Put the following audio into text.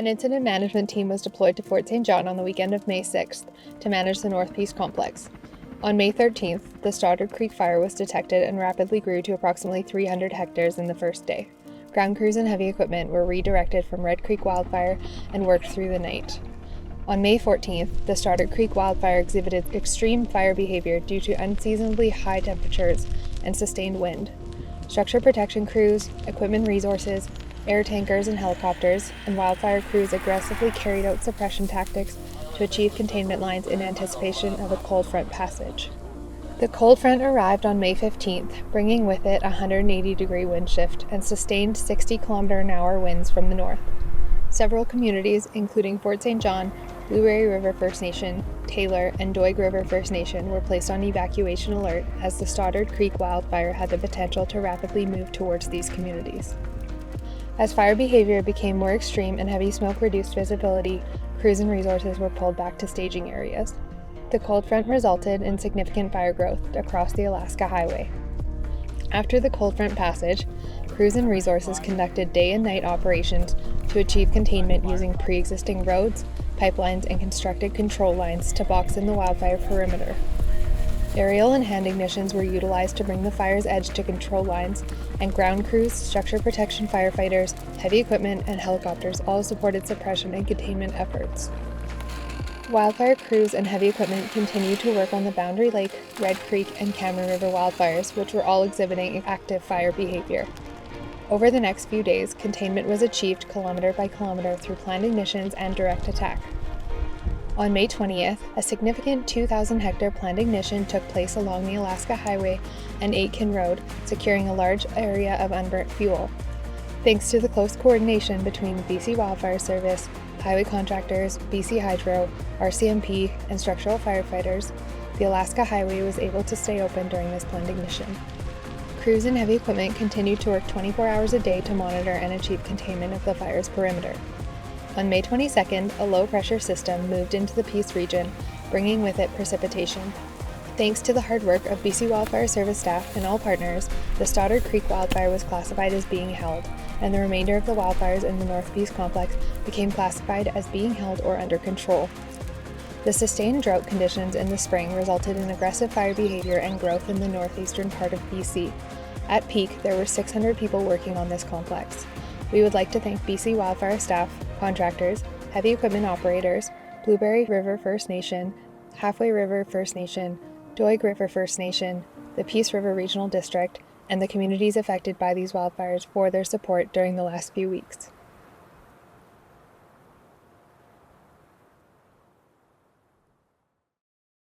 An incident management team was deployed to Fort St. John on the weekend of May 6th to manage the North Peace complex. On May 13th, the Stoddart Creek fire was detected and rapidly grew to approximately 300 hectares in the first day. Ground crews and heavy equipment were redirected from Red Creek Wildfire and worked through the night. On May 14th, the Stoddart Creek wildfire exhibited extreme fire behavior due to unseasonably high temperatures and sustained wind. Structure protection crews, equipment resources, air tankers and helicopters, and wildfire crews aggressively carried out suppression tactics to achieve containment lines in anticipation of a cold front passage. The cold front arrived on May 15th, bringing with it a 180-degree wind shift and sustained 60-km/h winds from the north. Several communities, including Fort St. John, Blueberry River First Nation, Taylor, and Doig River First Nation, were placed on evacuation alert as the Stoddart Creek wildfire had the potential to rapidly move towards these communities. As fire behavior became more extreme and heavy smoke reduced visibility, crews and resources were pulled back to staging areas. The cold front resulted in significant fire growth across the Alaska Highway. After the cold front passage, crews and resources conducted day and night operations to achieve containment using pre-existing roads, pipelines, and constructed control lines to box in the wildfire perimeter. Aerial and hand ignitions were utilized to bring the fire's edge to control lines, and ground crews, structure protection firefighters, heavy equipment, and helicopters all supported suppression and containment efforts. Wildfire crews and heavy equipment continued to work on the Boundary Lake, Red Creek, and Cameron River wildfires, which were all exhibiting active fire behavior. Over the next few days, containment was achieved kilometer by kilometer through planned ignitions and direct attack. On May 20th, a significant 2,000-hectare planned ignition took place along the Alaska Highway and Aitken Road, securing a large area of unburnt fuel. Thanks to the close coordination between the BC Wildfire Service, highway contractors, BC Hydro, RCMP, and structural firefighters, the Alaska Highway was able to stay open during this planned ignition. Crews and heavy equipment continued to work 24 hours a day to monitor and achieve containment of the fire's perimeter. On May 22nd, a low-pressure system moved into the Peace region, bringing with it precipitation. Thanks to the hard work of BC Wildfire Service staff and all partners, the Stoddart Creek wildfire was classified as being held, and the remainder of the wildfires in the North Peace complex became classified as being held or under control. The sustained drought conditions in the spring resulted in aggressive fire behavior and growth in the northeastern part of BC. At peak, there were 600 people working on this complex. We would like to thank BC Wildfire staff, contractors, heavy equipment operators, Blueberry River First Nation, Halfway River First Nation, Doig River First Nation, the Peace River Regional District, and the communities affected by these wildfires for their support during the last few weeks.